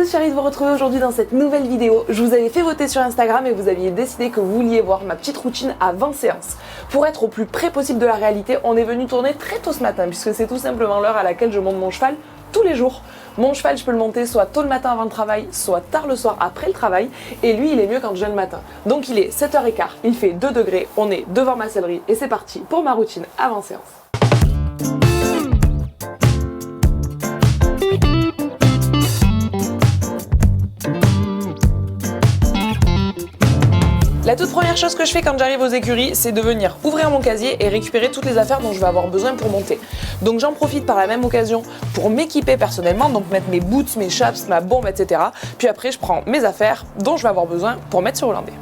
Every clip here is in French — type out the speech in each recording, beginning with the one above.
tous, je suis ravie de vous retrouver aujourd'hui dans cette nouvelle vidéo. Je vous avais fait voter sur Instagram et vous aviez décidé que vous vouliez voir ma petite routine à 20 séances. Pour être au plus près possible de la réalité, on est venu tourner très tôt ce matin puisque c'est tout simplement l'heure à laquelle je monte mon cheval tous les jours. Mon cheval, je peux le monter soit tôt le matin avant le travail, soit tard le soir après le travail. Et lui, il est mieux quand je viens le matin. Donc il est 7h15, il fait 2 degrés, on est devant ma sellerie et c'est parti pour ma routine avant séance. La toute première chose que je fais quand j'arrive aux écuries, c'est de venir ouvrir mon casier et récupérer toutes les affaires dont je vais avoir besoin pour monter. Donc j'en profite par la même occasion pour m'équiper personnellement, donc mettre mes boots, mes chaps, ma bombe, etc. Puis après je prends mes affaires dont je vais avoir besoin pour mettre sur Hollandais.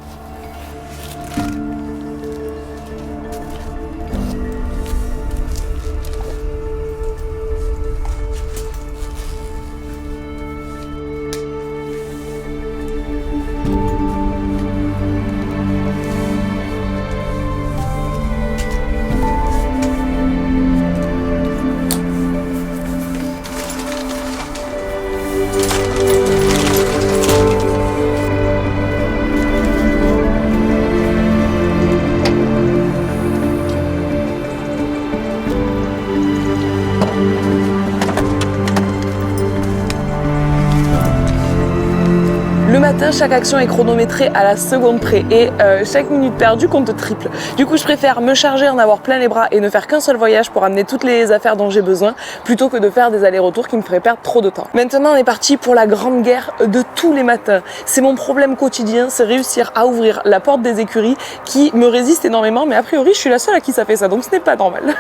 Le matin, chaque action est chronométrée à la seconde près et chaque minute perdue compte triple. Du coup, je préfère me charger, en avoir plein les bras et ne faire qu'un seul voyage pour amener toutes les affaires dont j'ai besoin plutôt que de faire des allers-retours qui me feraient perdre trop de temps. Maintenant, on est parti pour la grande guerre de tous les matins. C'est mon problème quotidien, c'est réussir à ouvrir la porte des écuries qui me résiste énormément, mais a priori, je suis la seule à qui ça fait ça, donc ce n'est pas normal.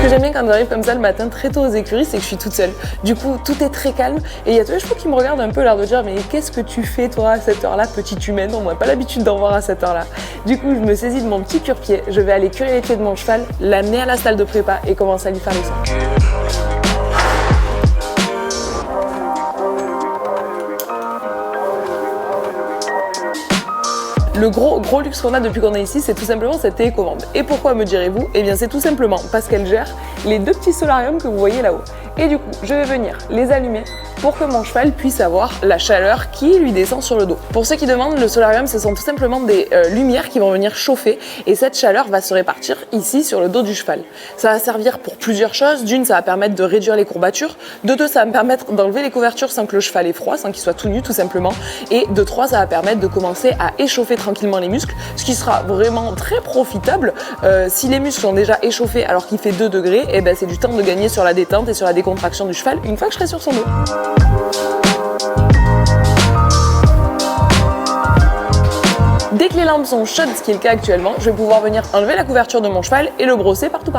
J'aime bien quand j'arrive comme ça le matin très tôt aux écuries, c'est que je suis toute seule. Du coup, tout est très calme et il y a tous les chevaux qui me regardent un peu l'air de dire mais qu'est-ce que tu fais toi à cette heure-là, petite humaine? On n'a pas l'habitude d'en voir à cette heure-là. Du coup, je me saisis de mon petit cure-pied, je vais aller curer les pieds de mon cheval, l'amener à la salle de prépa et commencer à lui faire les soins. Le gros luxe qu'on a depuis qu'on est ici, c'est tout simplement cette télécommande. Et pourquoi me direz-vous? Eh bien c'est tout simplement parce qu'elle gère les 2 petits solariums que vous voyez là-haut. Et du coup, je vais venir les allumer pour que mon cheval puisse avoir la chaleur qui lui descend sur le dos. Pour ceux qui demandent, le solarium, ce sont tout simplement des lumières qui vont venir chauffer et cette chaleur va se répartir ici sur le dos du cheval. Ça va servir pour plusieurs choses. D'une, ça va permettre de réduire les courbatures. De deux, ça va me permettre d'enlever les couvertures sans que le cheval ait froid, sans qu'il soit tout nu tout simplement. Et de trois, ça va permettre de commencer à échauffer tranquillement les muscles, ce qui sera vraiment très profitable. Si les muscles sont déjà échauffés alors qu'il fait 2 degrés, et ben c'est du temps de gagner sur la détente et sur la décontraction du cheval une fois que je serai sur son dos. Dès que les lampes sont chaudes, ce qui est le cas actuellement, je vais pouvoir venir enlever la couverture de mon cheval et le brosser partout.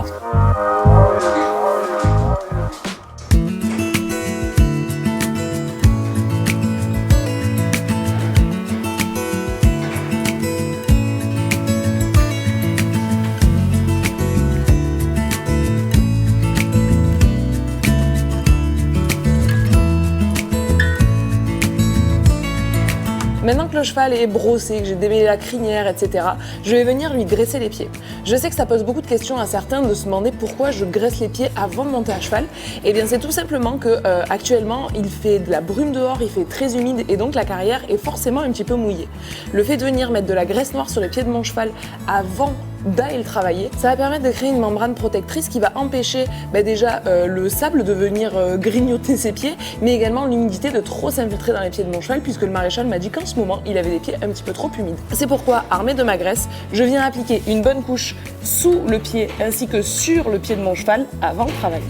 Maintenant que le cheval est brossé, que j'ai déblayé la crinière, etc., je vais venir lui graisser les pieds. Je sais que ça pose beaucoup de questions à certains de se demander pourquoi je graisse les pieds avant de monter à cheval. Eh bien c'est tout simplement que actuellement il fait de la brume dehors, il fait très humide et donc la carrière est forcément un petit peu mouillée. Le fait de venir mettre de la graisse noire sur les pieds de mon cheval avant d'aller le travailler, ça va permettre de créer une membrane protectrice qui va empêcher déjà le sable de venir grignoter ses pieds, mais également l'humidité de trop s'infiltrer dans les pieds de mon cheval puisque le maréchal m'a dit qu'en ce moment il avait des pieds un petit peu trop humides. C'est pourquoi, armé de ma graisse, je viens appliquer une bonne couche sous le pied ainsi que sur le pied de mon cheval avant le travail.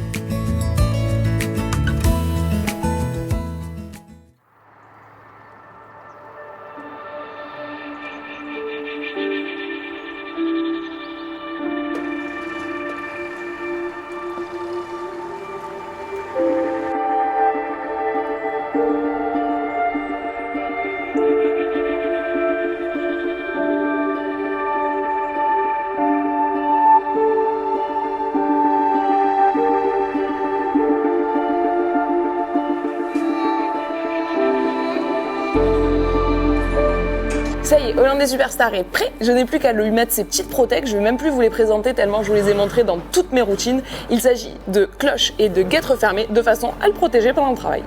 Ça y est, Hollandais Superstar est prêt, je n'ai plus qu'à lui mettre ses petites protèques, je vais même plus vous les présenter tellement je vous les ai montrés dans toutes mes routines. Il s'agit de cloches et de guêtres fermées de façon à le protéger pendant le travail.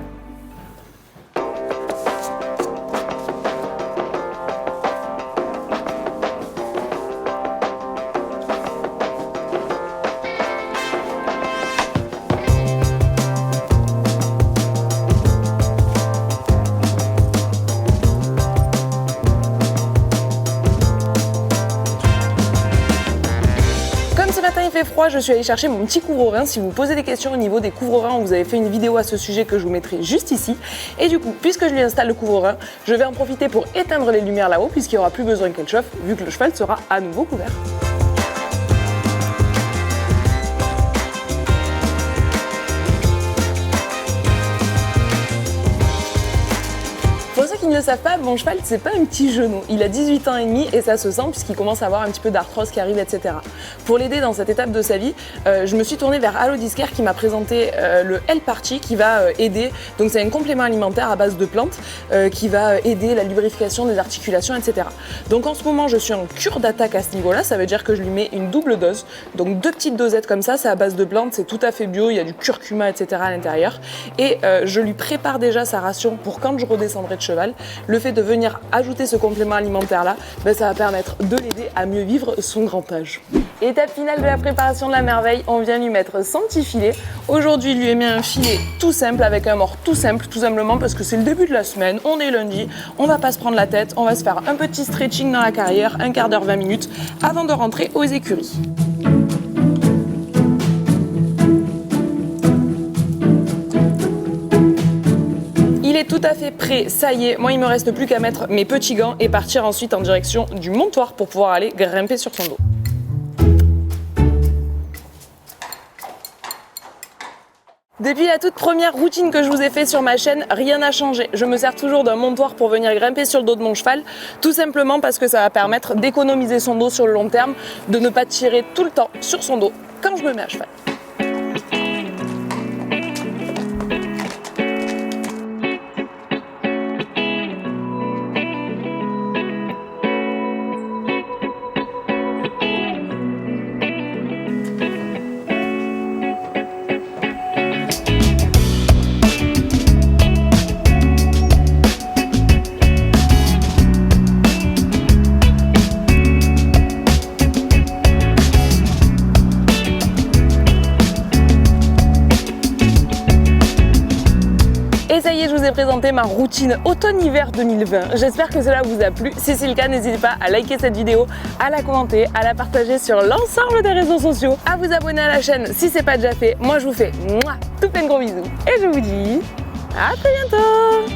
Ce matin il fait froid, je suis allée chercher mon petit couvre-rein. Si vous posez des questions au niveau des couvre-reins, on vous avez fait une vidéo à ce sujet que je vous mettrai juste ici. Et du coup, puisque je lui installe le couvre-rein, je vais en profiter pour éteindre les lumières là-haut puisqu'il n'y aura plus besoin qu'elle chauffe vu que le cheval sera à nouveau couvert. Pour ceux qui ne le savent pas, mon cheval c'est pas un petit genou, il a 18 ans et demi et ça se sent puisqu'il commence à avoir un petit peu d'arthrose qui arrive, etc. Pour l'aider dans cette étape de sa vie, je me suis tournée vers Allo Discare qui m'a présenté le L-Party qui va aider, donc c'est un complément alimentaire à base de plantes qui va aider la lubrification des articulations, etc. Donc en ce moment je suis en cure d'attaque à ce niveau-là, ça veut dire que je lui mets une double dose, donc 2 petites dosettes comme ça, c'est à base de plantes, c'est tout à fait bio, il y a du curcuma, etc. à l'intérieur et je lui prépare déjà sa ration pour quand je redescendrai de cheval. Le fait de venir ajouter ce complément alimentaire là, ça va permettre de l'aider à mieux vivre son grand âge. Étape finale de la préparation de la merveille, on vient lui mettre son petit filet. Aujourd'hui, il lui ai mis un filet tout simple avec un mort tout simple, tout simplement parce que c'est le début de la semaine, on est lundi, on va pas se prendre la tête, on va se faire un petit stretching dans la carrière, un quart d'heure, 20 minutes, avant de rentrer aux écuries. Il est tout à fait prêt, ça y est, moi il me reste plus qu'à mettre mes petits gants et partir ensuite en direction du montoir pour pouvoir aller grimper sur son dos. Depuis la toute première routine que je vous ai fait sur ma chaîne, rien n'a changé. Je me sers toujours d'un montoir pour venir grimper sur le dos de mon cheval, tout simplement parce que ça va permettre d'économiser son dos sur le long terme, de ne pas tirer tout le temps sur son dos quand je me mets à cheval. Et ça y est, je vous ai présenté ma routine automne-hiver 2020. J'espère que cela vous a plu. Si c'est le cas, n'hésitez pas à liker cette vidéo, à la commenter, à la partager sur l'ensemble des réseaux sociaux, à vous abonner à la chaîne si c'est pas déjà fait. Moi, je vous fais tout plein de gros bisous et je vous dis à très bientôt.